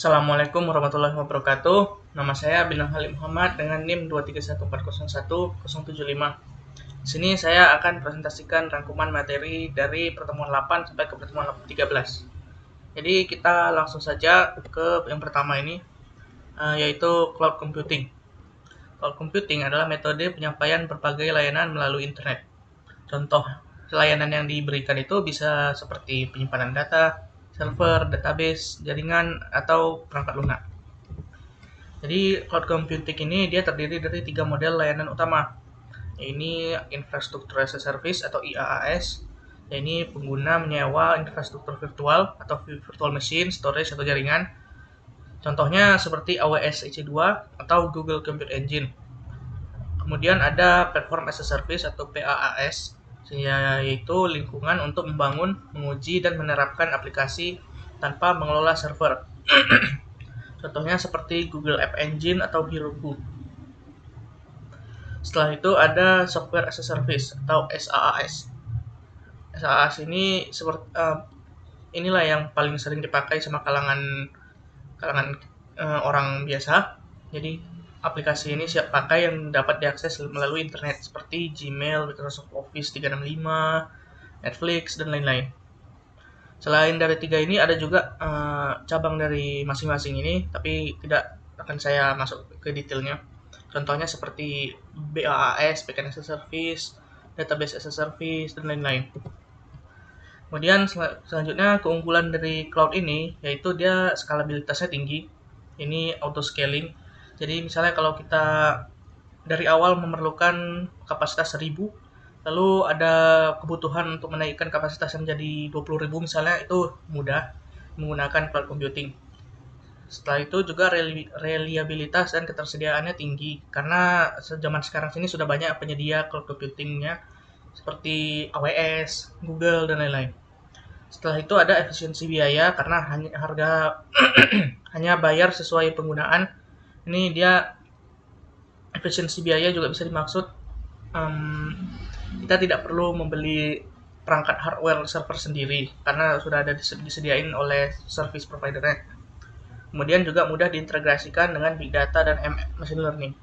Assalamualaikum warahmatullahi wabarakatuh. Nama saya Binang Halim Muhammad dengan NIM 231401075. Di sini saya akan presentasikan rangkuman materi dari pertemuan 8 sampai ke pertemuan 13. Jadi kita langsung saja ke yang pertama ini, yaitu cloud computing. Cloud computing adalah metode penyampaian berbagai layanan melalui internet. Contoh layanan yang diberikan itu bisa seperti penyimpanan data, server, database, jaringan, atau perangkat lunak. Jadi cloud computing ini dia terdiri dari 3 model layanan utama. Ini infrastruktur as a service atau IaaS. Ini pengguna menyewa infrastruktur virtual atau virtual machine, storage atau jaringan. Contohnya seperti AWS EC2 atau Google Compute Engine. Kemudian ada platform as a service atau PaaS, yaitu lingkungan untuk membangun, menguji, dan menerapkan aplikasi tanpa mengelola server. Contohnya seperti Google App Engine atau Heroku. Setelah itu ada software as a service atau SaaS. SaaS ini inilah yang paling sering dipakai sama kalangan orang biasa. Jadi aplikasi ini siap pakai yang dapat diakses melalui internet seperti Gmail, Microsoft Office 365, Netflix, dan lain-lain. Selain dari 3 ini ada juga cabang dari masing-masing ini, tapi tidak akan saya masuk ke detailnya. Contohnya seperti BaaS, Backend as a Service, Database as a Service, dan lain-lain. Kemudian selanjutnya keunggulan dari cloud ini yaitu dia skalabilitasnya tinggi. Ini auto scaling. Jadi misalnya kalau kita dari awal memerlukan kapasitas 1000, lalu ada kebutuhan untuk menaikkan kapasitasnya menjadi 20.000 misalnya, itu mudah menggunakan cloud computing. Setelah itu juga reliabilitas dan ketersediaannya tinggi karena zaman sekarang sini sudah banyak penyedia cloud computingnya seperti AWS, Google, dan lain-lain. Setelah itu ada efisiensi biaya karena hanya bayar sesuai penggunaan. Ini dia efisiensi biaya juga bisa dimaksud kita tidak perlu membeli perangkat hardware server sendiri karena sudah ada disediain oleh service provider-nya. Kemudian juga mudah diintegrasikan dengan big data dan machine learning.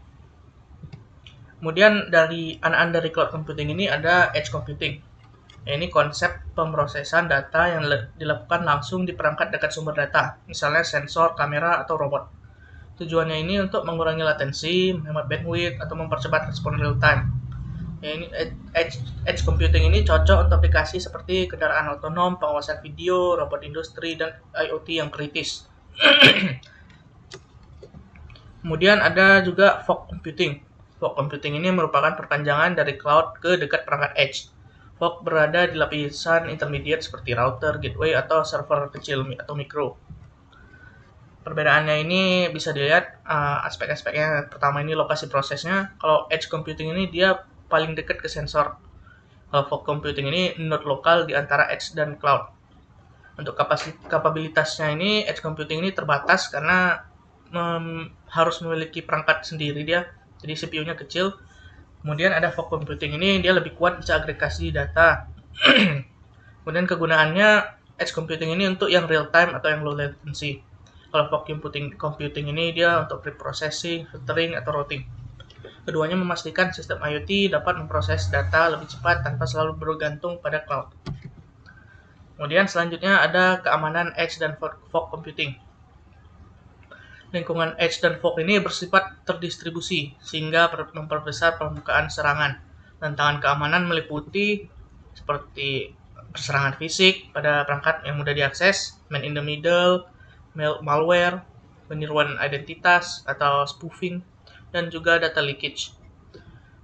Kemudian dari anak-anak dari cloud computing ini ada edge computing. Ini konsep pemrosesan data yang dilakukan langsung di perangkat dekat sumber data, misalnya sensor, kamera, atau robot. Tujuannya ini untuk mengurangi latensi, menghemat bandwidth, atau mempercepat respon real time. Ini edge computing ini cocok untuk aplikasi seperti kendaraan otonom, pengawasan video, robot industri, dan IoT yang kritis. Kemudian ada juga fog computing. Fog computing ini merupakan perpanjangan dari cloud ke dekat perangkat edge. Fog berada di lapisan intermediate seperti router, gateway, atau server kecil atau mikro. Perbedaannya ini bisa dilihat aspek-aspeknya. Pertama ini lokasi prosesnya. Kalau edge computing ini dia paling dekat ke sensor. Kalau fog computing ini node lokal di antara edge dan cloud. Untuk kapabilitasnya ini edge computing ini terbatas karena harus memiliki perangkat sendiri dia. Jadi CPU-nya kecil. Kemudian ada fog computing ini dia lebih kuat, bisa agregasi data. Kemudian kegunaannya edge computing ini untuk yang real time atau yang low latency. Kalau fog computing ini dia untuk pre-processing, filtering, atau routing. Keduanya memastikan sistem IoT dapat memproses data lebih cepat tanpa selalu bergantung pada cloud. Kemudian selanjutnya ada keamanan edge dan fog computing. Lingkungan edge dan fog ini bersifat terdistribusi sehingga memperbesar permukaan serangan. Tantangan keamanan meliputi seperti serangan fisik pada perangkat yang mudah diakses, man in the middle, malware, peniruan identitas atau spoofing, dan juga data leakage.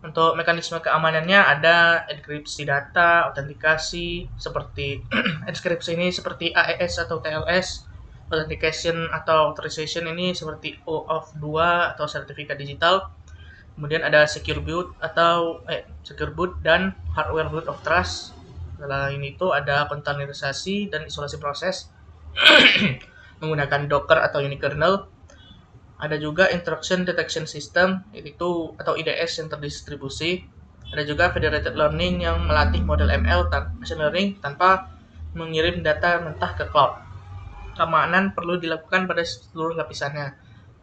Untuk mekanisme keamanannya ada enkripsi data, autentikasi seperti enkripsi ini seperti AES atau TLS, authentication atau authorization ini seperti OAuth 2 atau sertifikat digital. Kemudian ada secure boot dan hardware root of trust. Selain itu ada kontainerisasi dan isolasi proses menggunakan Docker atau Unikernel. Ada juga Intrusion Detection System atau IDS yang terdistribusi. Ada juga Federated Learning yang melatih model ML machine learning tanpa mengirim data mentah ke cloud. keamanan perlu dilakukan pada seluruh lapisannya,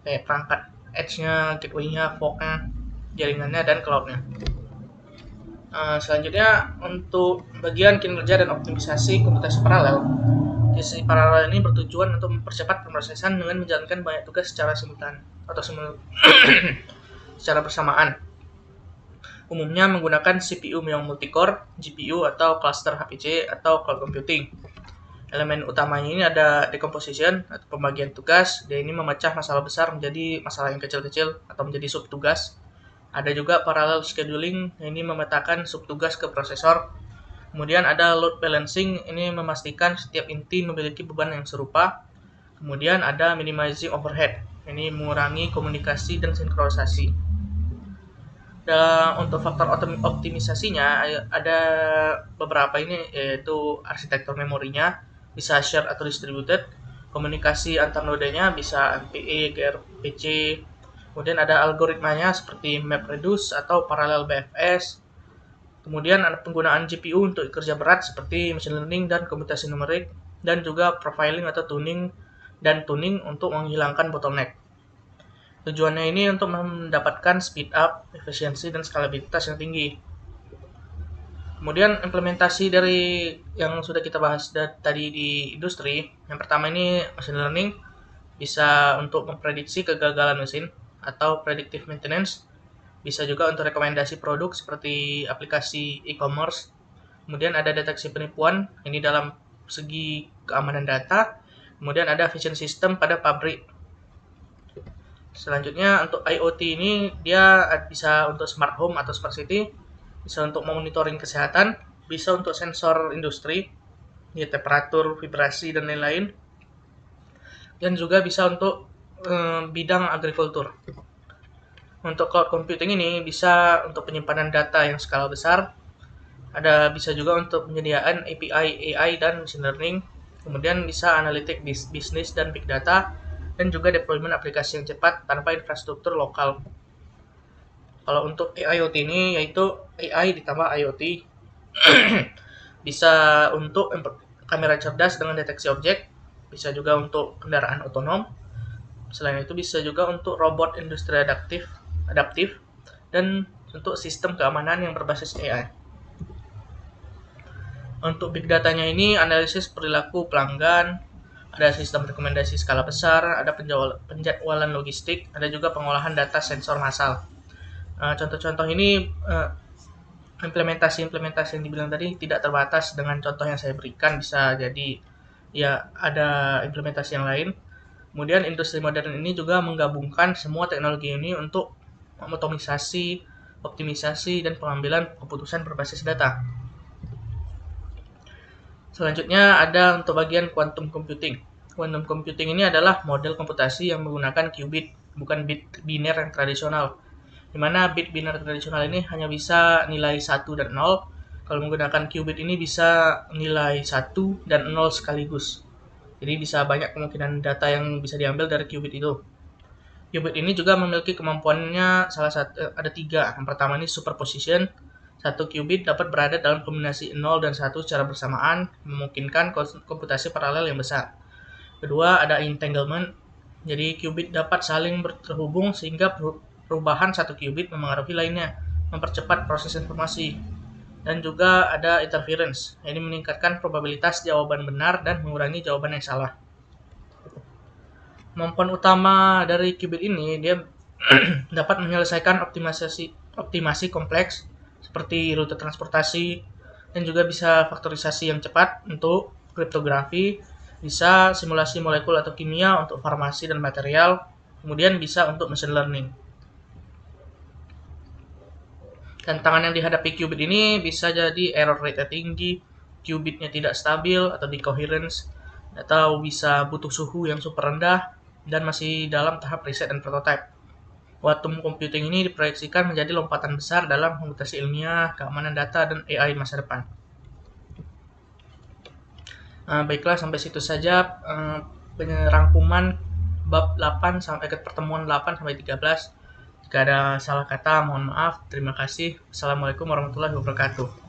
kayak perangkat edge-nya, gateway-nya, fork-nya, jaringannya, dan cloud-nya. Selanjutnya untuk bagian kinerja dan optimisasi komputasi paralel. Komputasi paralel ini bertujuan untuk mempercepat pemrosesan dengan menjalankan banyak tugas secara simultan atau secara bersamaan. Umumnya menggunakan CPU yang multicore, GPU atau cluster HPC atau cloud computing. Elemen utamanya ini ada decomposition atau pembagian tugas. Dia ini memecah masalah besar menjadi masalah yang kecil-kecil atau menjadi subtugas. Ada juga parallel scheduling, ini memetakan subtugas ke prosesor. Kemudian ada load balancing, ini memastikan setiap inti memiliki beban yang serupa. Kemudian ada minimizing overhead, ini mengurangi komunikasi dan sinkronisasi. Dan untuk faktor optimisasinya ada beberapa ini, yaitu arsitektur memorinya bisa shared atau distributed, komunikasi antar nodenya bisa MPE, gRPC. Kemudian ada algoritmanya seperti MapReduce atau Parallel BFS. Kemudian ada penggunaan GPU untuk kerja berat seperti machine learning dan komputasi numerik, dan juga profiling atau tuning untuk menghilangkan bottleneck. Tujuannya ini untuk mendapatkan speed up, efisiensi, dan skalabilitas yang tinggi. Kemudian implementasi dari yang sudah kita bahas tadi di industri, yang pertama ini machine learning bisa untuk memprediksi kegagalan mesin atau predictive maintenance, bisa juga untuk rekomendasi produk seperti aplikasi e-commerce. Kemudian ada deteksi penipuan, ini dalam segi keamanan data. Kemudian ada vision system pada pabrik. Selanjutnya untuk IoT ini dia bisa untuk smart home atau smart city, bisa untuk monitoring kesehatan, bisa untuk sensor industri, ya temperatur, vibrasi, dan lain-lain. Dan juga bisa untuk bidang agrikultur. Untuk cloud computing ini bisa untuk penyimpanan data yang skala besar, bisa juga untuk penyediaan API AI dan machine learning, kemudian bisa analitik bisnis dan big data, dan juga deployment aplikasi yang cepat tanpa infrastruktur lokal. Kalau untuk AIoT ini yaitu AI ditambah IoT, bisa untuk kamera cerdas dengan deteksi objek, bisa juga untuk kendaraan otonom. Selain itu bisa juga untuk robot industri adaptif, dan untuk sistem keamanan yang berbasis AI. Untuk big datanya ini analisis perilaku pelanggan, ada sistem rekomendasi skala besar, ada penjadwalan logistik, ada juga pengolahan data sensor massal. Contoh-contoh ini implementasi yang dibilang tadi tidak terbatas dengan contoh yang saya berikan, bisa jadi ya ada implementasi yang lain. Kemudian industri modern ini juga menggabungkan semua teknologi ini untuk otomisasi, optimisasi, dan pengambilan keputusan berbasis data. Selanjutnya ada untuk bagian quantum computing. Quantum computing ini adalah model komputasi yang menggunakan qubit, bukan bit biner yang tradisional. Di mana bit biner tradisional ini hanya bisa nilai 1 dan 0. Kalau menggunakan qubit ini bisa nilai 1 dan 0 sekaligus. Jadi bisa banyak kemungkinan data yang bisa diambil dari qubit itu. Qubit ini juga memiliki kemampuannya ada 3. Yang pertama ini superposition. 1 qubit dapat berada dalam kombinasi 0 dan 1 secara bersamaan, memungkinkan komputasi paralel yang besar. Kedua, ada entanglement. Jadi qubit dapat saling terhubung sehingga perubahan 1 qubit memengaruhi lainnya, mempercepat proses informasi. Dan juga ada interference. Ini meningkatkan probabilitas jawaban benar dan mengurangi jawaban yang salah. Kemampuan utama dari qubit ini, dia dapat menyelesaikan optimasi kompleks seperti rute transportasi, dan juga bisa faktorisasi yang cepat untuk kriptografi, bisa simulasi molekul atau kimia untuk farmasi dan material, kemudian bisa untuk machine learning. Tantangan yang dihadapi qubit ini bisa jadi error rate tinggi, qubitnya tidak stabil atau decoherence, atau bisa butuh suhu yang super rendah, dan masih dalam tahap riset dan prototype. Quantum computing ini diproyeksikan menjadi lompatan besar dalam komputasi ilmiah, keamanan data, dan AI masa depan. Baiklah, sampai situ saja rangkuman bab 8 sampai ke pertemuan 8 sampai 13. Jika ada salah kata, mohon maaf. Terima kasih. Assalamualaikum warahmatullahi wabarakatuh.